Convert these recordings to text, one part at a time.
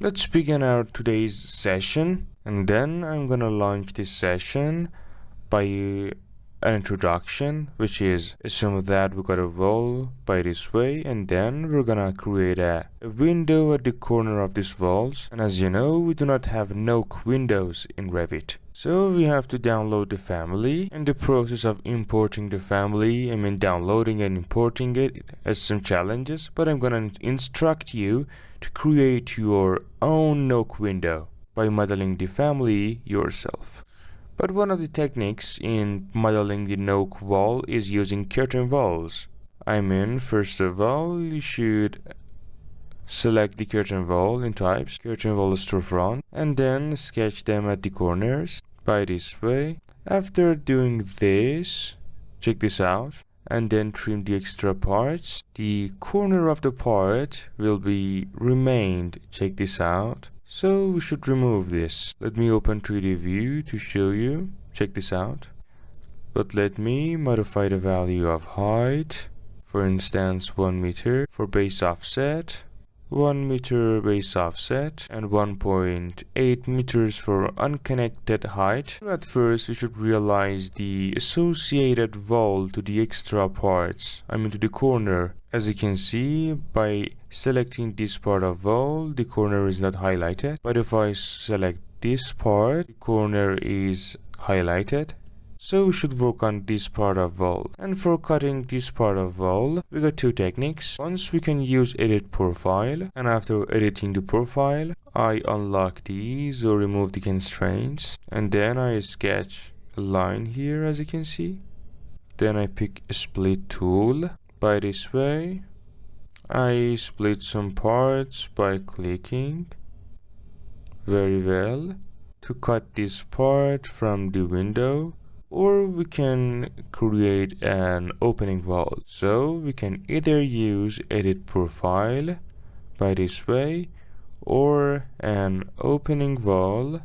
Let's begin our today's session, and then I'm gonna launch this session by an introduction, which is assume that we got a wall by this way, and then we're gonna create a window at the corner of these walls. And as you know, we do not have Nook windows in Revit, so we have to download the family. In the process of importing the family, downloading and importing it has some challenges, but I'm gonna instruct you to create your own Nook window by modeling the family yourself. But one of the techniques in modeling the Nook wall is using curtain walls. First of all, you should select the curtain wall in types, curtain wall storefront, and then sketch them at the corners by this way. After doing this, check this out, and then trim the extra parts. The corner of the part will be remained. Check this out. So we should remove this. Let me open 3D view to show you. Check this out. But let me modify the value of height. For instance, 1 meter for base offset, 1 meter base offset, and 1.8 meters for unconnected height. At first, we should realize the associated wall to the extra parts, to the corner. As you can see, by selecting this part of wall, the corner is not highlighted. But if I select this part, the corner is highlighted. So we should work on this part of wall. And for cutting this part of wall, we got two techniques. Once we can use edit profile, and after editing the profile, I unlock these or remove the constraints, and then I sketch a line here, as you can see. Then I pick a split tool. By this way, I split some parts by clicking. Very well. To cut this part from the window, or we can create an opening wall. So we can either use edit profile by this way, or an opening wall.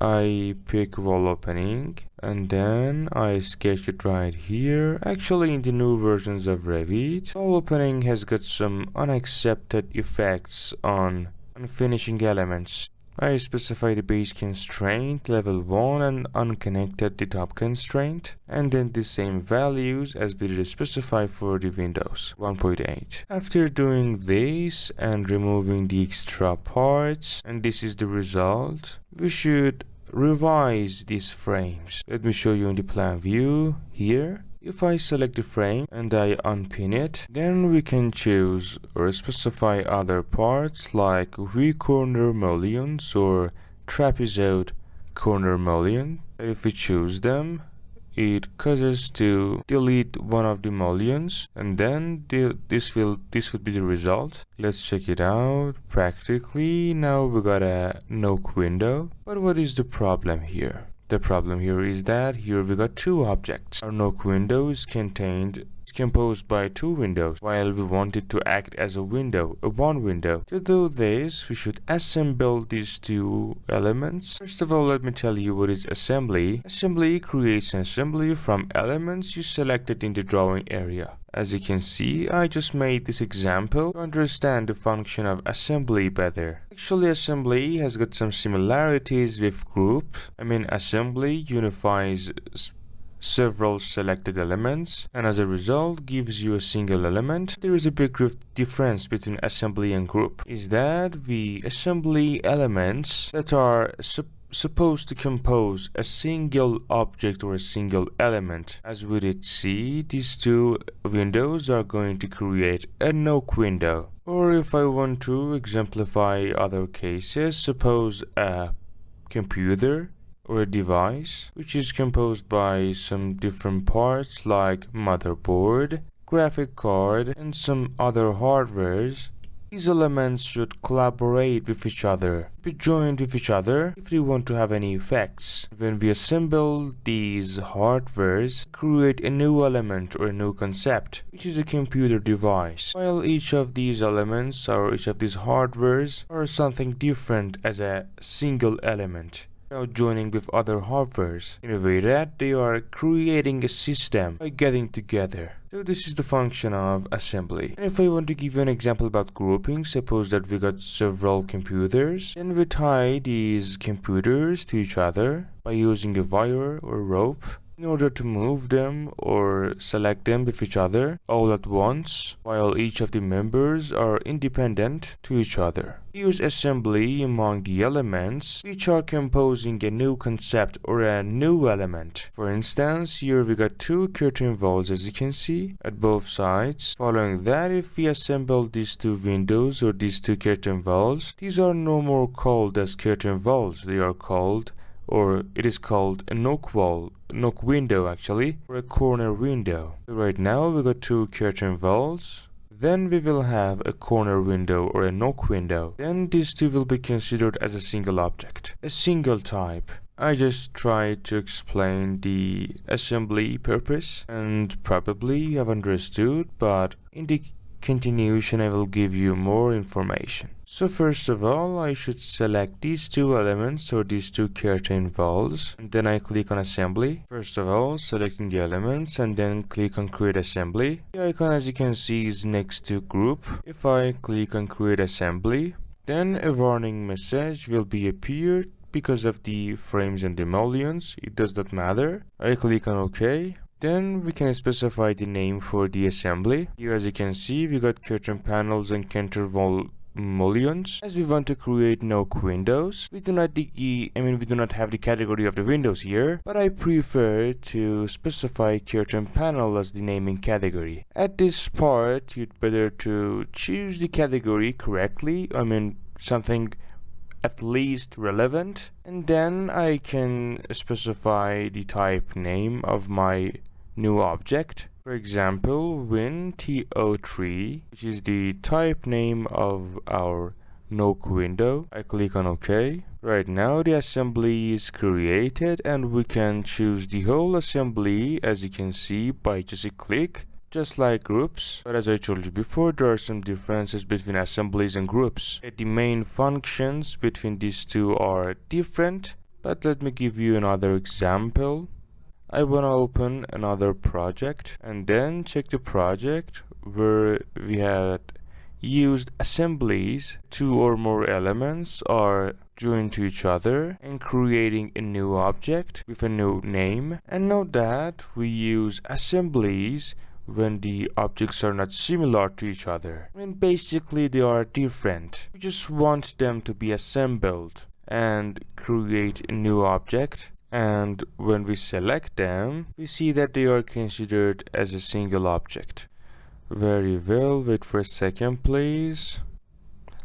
I pick wall opening, and then I sketch it right here. Actually, in the new versions of Revit, wall opening has got some unaccepted effects on finishing elements. I specify the base constraint, level 1, and unconnected the top constraint, and then the same values as we did specify for the windows, 1.8. After doing this and removing the extra parts, and this is the result, we should revise these frames. Let me show you in the plan view here. If I select the frame and I unpin it, then we can choose or specify other parts like V-corner mullions or trapezoid corner mullion. If we choose them, it causes to delete one of the mullions, and then this would be the result. Let's check it out. Practically, now we got a Nook window. But what is the problem here? The problem here is that here we got two objects. Our Nook window is composed by two windows, while we want it to act as a window, one window. To do this, we should assemble these two elements. First of all, let me tell you what is assembly. Assembly creates an assembly from elements you selected in the drawing area. As you can see, I just made this example to understand the function of assembly better. Actually, assembly has got some similarities with group. Assembly unifies several selected elements, and as a result gives you a single element. There is a big difference between assembly and group, is that we assembly elements that are supposed to compose a single object or a single element. As we did see, these two windows are going to create a Nook window. Or if I want to exemplify other cases, suppose a computer or a device which is composed by some different parts like motherboard, graphic card, and some other hardwares. These elements should collaborate with each other, be joined with each other if they want to have any effects. When we assemble these hardwares, create a new element or a new concept, which is a computer device. While each of these elements or each of these hardwares are something different as a single element. without joining with other hardwares, in a way that they are creating a system by getting together. So this is the function of assembly. And if I want to give you an example about grouping, suppose that we got several computers, then we tie these computers to each other by using a wire or rope in order to move them or select them with each other all at once, while each of the members are independent to each other. Use assembly among the elements which are composing a new concept or a new element. For instance, here we got two curtain walls, as you can see, at both sides. Following that, if we assemble these two windows or these two curtain walls, these are no more called as curtain walls. They are called, or it is called, a knock window actually, or a corner window. So right now we got two curtain walls. Then we will have a corner window or a knock window. Then these two will be considered as a single object, a single type. I just tried to explain the assembly purpose, and probably you have understood, but in the continuation I will give you more information. So first of all, I should select these two elements or these two curtain walls, and then I click on assembly. First of all, selecting the elements and then click on create assembly. The icon, as you can see, is next to group. If I click on create assembly, then a warning message will be appeared because of the frames and the mullions. It does not matter. I click on OK. Then we can specify the name for the assembly. Here, as you can see, we got curtain panels and counter wall mullions. As we want to create knock windows, we do not have the category of the windows here, but I prefer to specify curtain panel as the naming category. At this part, you'd better to choose the category correctly, something at least relevant, and then I can specify the type name of my new object. For example, Win-TO3, which is the type name of our knock window. I click on OK. Right now the assembly is created and we can choose the whole assembly, as you can see, by just a click, just like groups. But as I told you before, there are some differences between assemblies and groups. The main functions between these two are different, but let me give you another example. I want to open another project and then check the project where we had used assemblies. Two or more elements are joined to each other and creating a new object with a new name. And note that we use assemblies when the objects are not similar to each other. Basically they are different. We just want them to be assembled and create a new object. And when we select them, we see that they are considered as a single object. Very well, wait for a second please.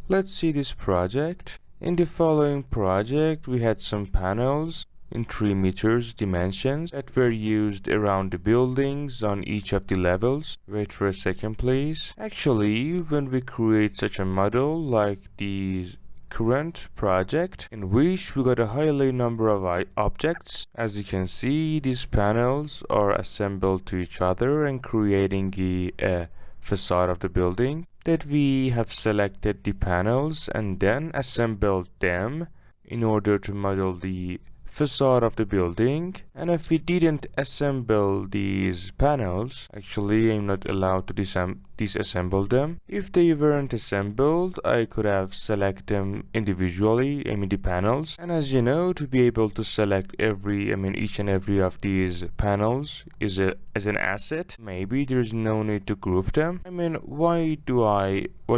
Let's see this project. In the following project, we had some panels in 3 meters dimensions that were used around the buildings on each of the levels. Wait for a second please. Actually, when we create such a model like these current project, in which we got a highly number of objects, as you can see, these panels are assembled to each other and creating a facade of the building, that we have selected the panels and then assembled them in order to model the facade of the building. And if we didn't assemble these panels, actually I'm not allowed to disassemble them. If they weren't assembled, I could have selected them individually, the panels. And as you know, to be able to select each and every of these panels is as an asset, maybe there's no need to group them. Why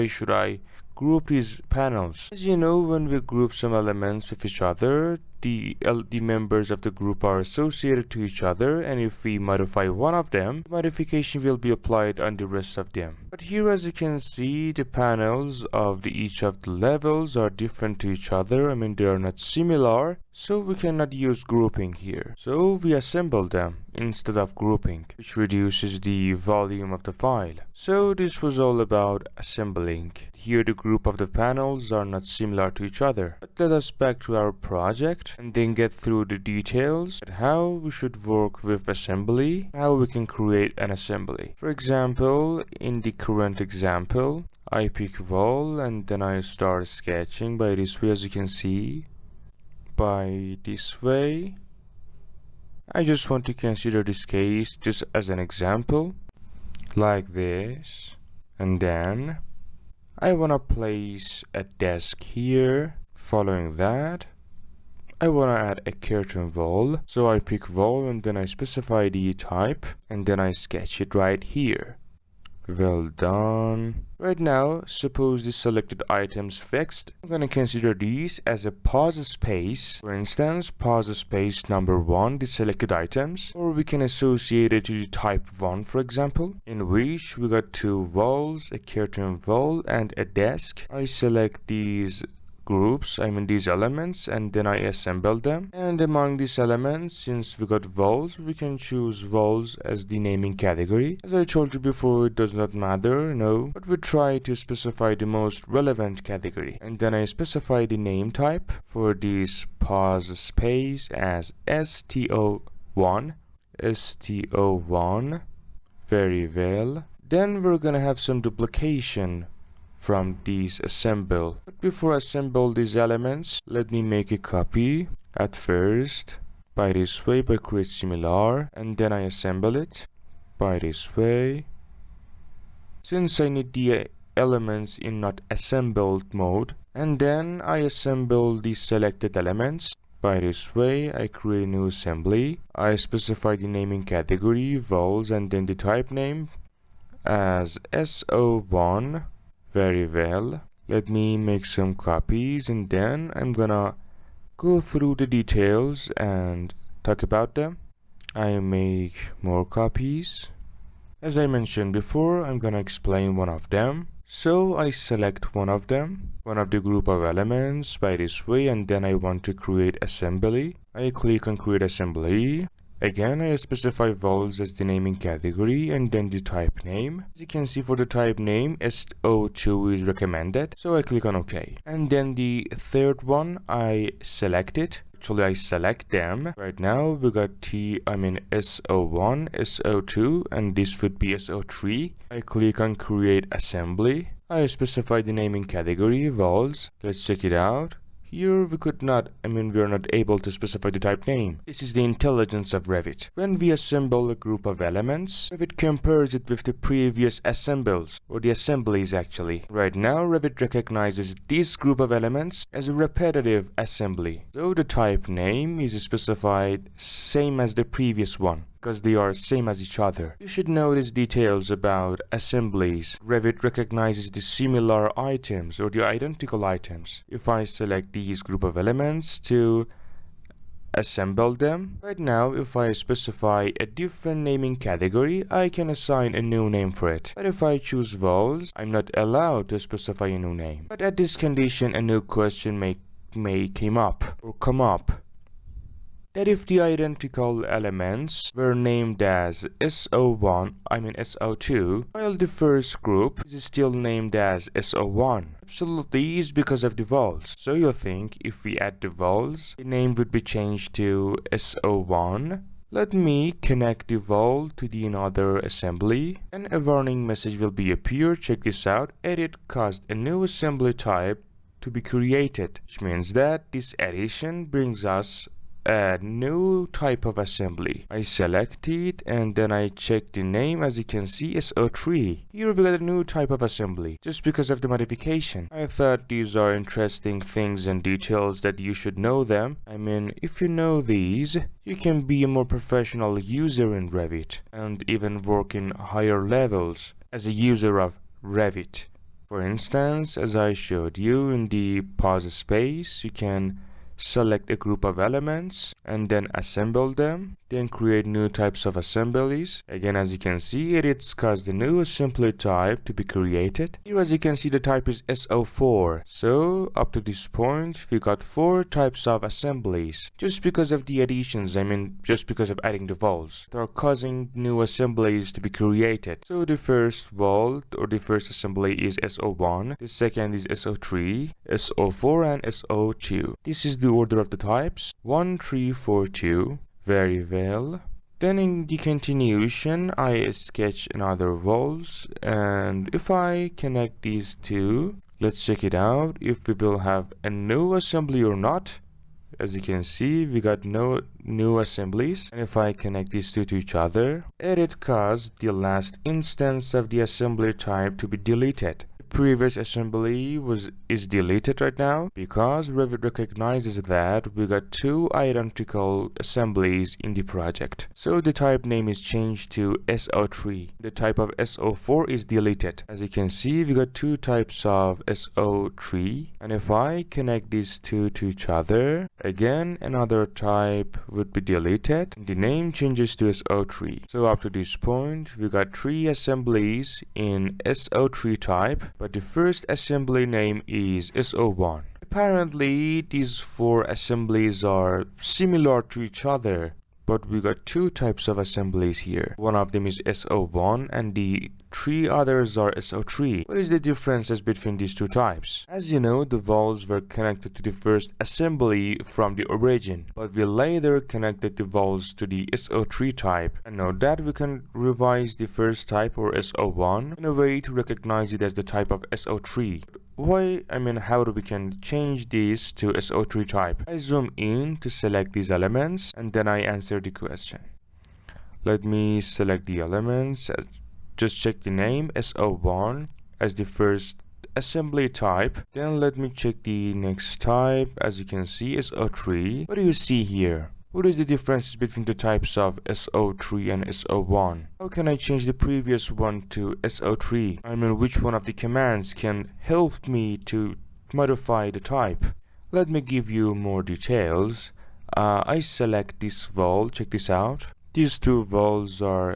should I group these panels? As you know, when we group some elements with each other, the members of the group are associated to each other, and if we modify one of them, the modification will be applied on the rest of them. But here, as you can see, the panels of each of the levels are different to each other. They are not similar, so we cannot use grouping here. So we assemble them instead of grouping, which reduces the volume of the file. So this was all about assembling. Here the group of the panels are not similar to each other. But let us back to our project and then get through the details at how we should work with assembly, how we can create an assembly. For example, in the current example, I pick wall and then I start sketching by this way, as you can see. by this way. I just want to consider this case just as an example, like this. And then I want to place a desk here. Following that, I want to add a curtain wall. So I pick wall and then I specify the type and then I sketch it right here. Well done. Right now, suppose the selected items fixed. I'm going to consider these as a pause space. For instance, pause space number 1, the selected items. Or we can associate it to the type 1, for example, in which we got 2 walls, a curtain wall, and a desk. I select these groups, these elements, and then I assemble them. And among these elements, since we got walls, we can choose walls as the naming category. As I told you before, it does not matter, no, but we try to specify the most relevant category. And then I specify the name type for this pause space as STO1. STO1. Very well. Then we're gonna have some duplication from these assemble. But before I assemble these elements, let me make a copy at first by this way, by create similar, and then I assemble it by this way. Since I need the elements in not assembled mode, and then I assemble the selected elements by this way. I create a new assembly. I specify the naming category, walls, and then the type name as SO1. Very well. Let me make some copies and then I'm gonna go through the details and talk about them. I make more copies. As I mentioned before, I'm gonna explain one of them. So I select one of them, one of the group of elements by this way, and then I want to create assembly. I click on create assembly. Again, I specify walls as the naming category and then the type name. As you can see, for the type name, SO2 is recommended. So I click on OK. And then the third one, I select it. Actually, I select them. Right now, we got SO1, SO2, and this would be SO3. I click on create assembly. I specify the naming category, walls. Let's check it out. Here we could not, we are not able to specify the type name. This is the intelligence of Revit. When we assemble a group of elements, Revit compares it with the previous assembles, or the assemblies actually. Right now, Revit recognizes this group of elements as a repetitive assembly. So the type name is specified same as the previous one, because they are same as each other. You should notice details about assemblies. Revit recognizes the similar items or the identical items. If I select these group of elements to assemble them, right now if I specify a different naming category, I can assign a new name for it. But if I choose walls, I'm not allowed to specify a new name. But at this condition, a new question may come up. That if the identical elements were named as SO2, while the first group is still named as SO1. Absolutely is because of the walls. So you think if we add the walls, the name would be changed to SO1. Let me connect the wall to the another assembly and a warning message will be appear. Check this out. Edit caused a new assembly type to be created, which means that this addition brings us a new type of assembly. I select it and then I check the name. As you can see, SO3. Here we got a new type of assembly just because of the modification. I thought these are interesting things and details that you should know them. If you know these, you can be a more professional user in Revit and even work in higher levels as a user of Revit. For instance, as I showed you in the pause space, you can select a group of elements and then assemble them, then create new types of assemblies. Again, as you can see, it's caused a new assembly type to be created. Here, as you can see, the type is SO4. So up to this point, we got 4 types of assemblies just because of the additions. Just because of adding the walls that are causing new assemblies to be created. So the first wall or the first assembly is SO1, the second is SO3, SO4, and SO2. This is the order of the types: 1, 3, 4, 2. Very well. Then in the continuation, I sketch another walls, and if I connect these two, let's check it out if we will have a new assembly or not. As you can see, we got no new assemblies, and if I connect these two to each other, it caused the last instance of the assembly type to be deleted. Previous assembly is deleted right now because Revit recognizes that we got two identical assemblies in the project. So the type name is changed to SO3. The type of SO4 is deleted. As you can see, we got two types of SO3, and if I connect these two to each other, again another type would be deleted. The name changes to SO3. So up to this point, we got three assemblies in SO3 type, but the first assembly name is SO1. Apparently, these four assemblies are similar to each other, but we got two types of assemblies here. One of them is SO1 and the three others are SO3. What is the differences between these two types? As you know, the walls were connected to the first assembly from the origin, but we later connected the walls to the SO3 type. And now that we can revise the first type, or SO1, in a way to recognize it as the type of SO3. How do we can change this to SO3 type? I zoom in to select these elements and then I answer the question. Let me select the elements. Just check the name SO1 as the first assembly type. Then let me check the next type. As you can see, SO3. What do you see here? What is the difference between the types of SO3 and SO1? How can I change the previous one to SO3? Which one of the commands can help me to modify the type? Let me give you more details. I select this wall. Check this out. These two walls are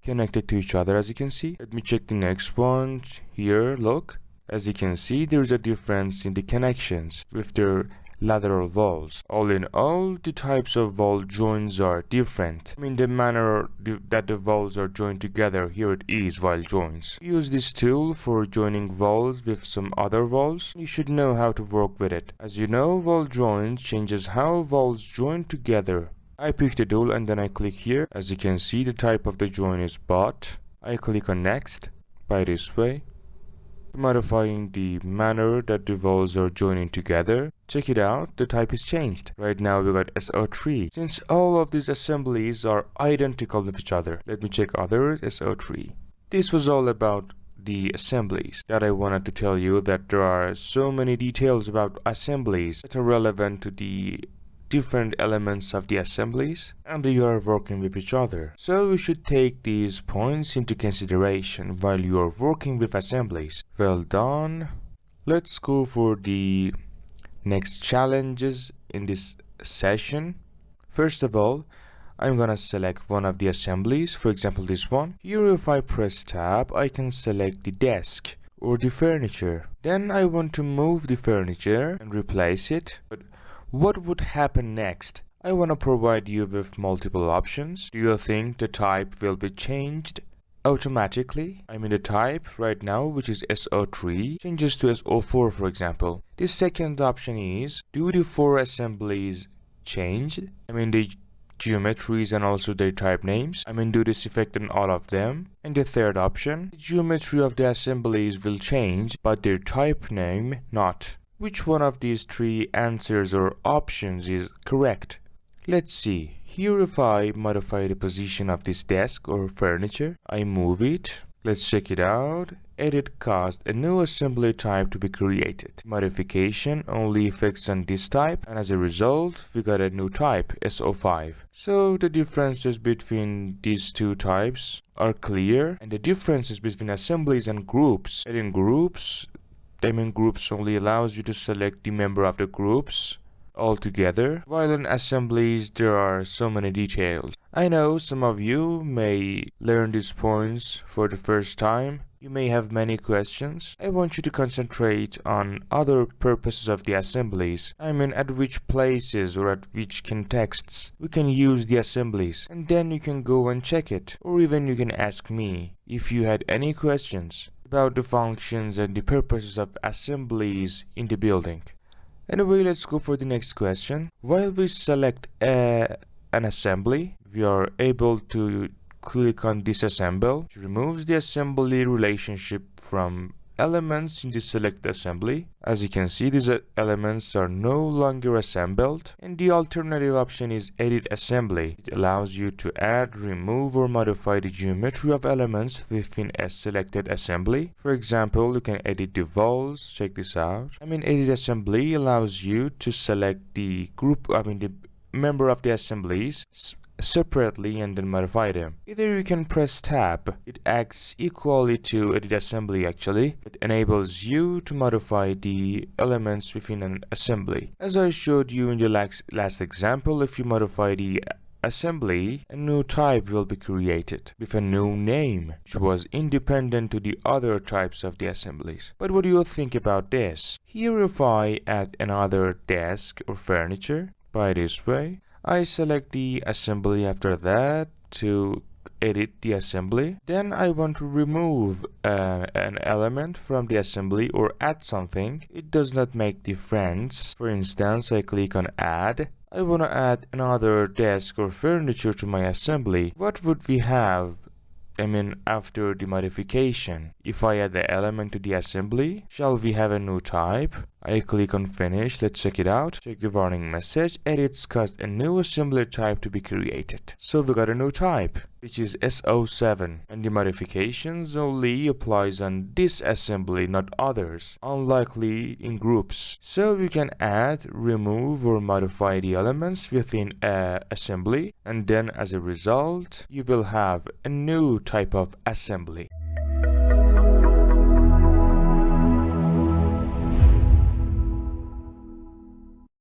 connected to each other, as you can see. Let me check the next one. Here, look. As you can see, there's a difference in the connections with their lateral walls. All in all, the types of wall joins are different. The manner that the walls are joined together, here it is wall joins. Use this tool for joining walls with some other walls. You should know how to work with it. As you know, wall joins changes how walls join together. I pick the tool and then I click here. As you can see, the type of the join is bot. I click on next by this way, modifying the manner that the walls are joining together. Check it out, the type is changed. Right now we got SO3. Since all of these assemblies are identical with each other, let me check others. SO3. This was all about the assemblies that I wanted to tell you, that there are so many details about assemblies that are relevant to the different elements of the assemblies, and they are working with each other. So you should take these points into consideration while you are working with assemblies. Well done. Let's go for the next challenges in this session. First of all, I'm gonna select one of the assemblies, for example this one. Here if I press tab, I can select the desk or the furniture. Then I want to move the furniture and replace it. But what would happen next? I want to provide you with multiple options. Do you think the type will be changed automatically? The type right now, which is SO3, changes to SO4, for example. The second option is, do the four assemblies change? The geometries and also their type names. Do this affect on all of them? And the third option, the geometry of the assemblies will change, but their type name not. Which one of these three answers or options is correct? Let's see. Here if I modify the position of this desk or furniture, I move it. Let's check it out. Edit caused a new assembly type to be created. Modification only affects on this type, and as a result, we got a new type, SO5. So the differences between these two types are clear, and the differences between assemblies and groups. And in groups only allows you to select the member of the groups altogether, while in assemblies there are so many details. I know some of you may learn these points for the first time. You may have many questions. I want you to concentrate on other purposes of the assemblies. At which places or at which contexts we can use the assemblies, and then you can go and check it, or even you can ask me if you had any questions about the functions and the purposes of assemblies in the building. Anyway, let's go for the next question. While we select an assembly, we are able to click on disassemble, which removes the assembly relationship from elements in the select assembly. As you can see, these elements are no longer assembled, and the alternative option is edit assembly. It allows you to add, remove, or modify the geometry of elements within a selected assembly. For example, you can edit the walls. Check this out. Edit assembly allows you to select the the member of the assemblies separately and then modify them. Either you can press tab. It acts equally to edit assembly actually. It enables you to modify the elements within an assembly. As I showed you in the last example, if you modify the assembly, a new type will be created with a new name, which was independent to the other types of the assemblies. But what do you think about this? Here, if I add another desk or furniture by this way, I select the assembly after that to edit the assembly. Then I want to remove an element from the assembly or add something. It does not make difference. For instance, I click on add. I want to add another desk or furniture to my assembly. What would we have after the modification? If I add the element to the assembly, shall we have a new type? I click on finish. Let's check it out. Check the warning message. Edits caused a new assembly type to be created. So we got a new type, which is SO7, and the modifications only applies on this assembly, not others, unlikely in groups. So you can add, remove, or modify the elements within a assembly, and then as a result you will have a new type of assembly.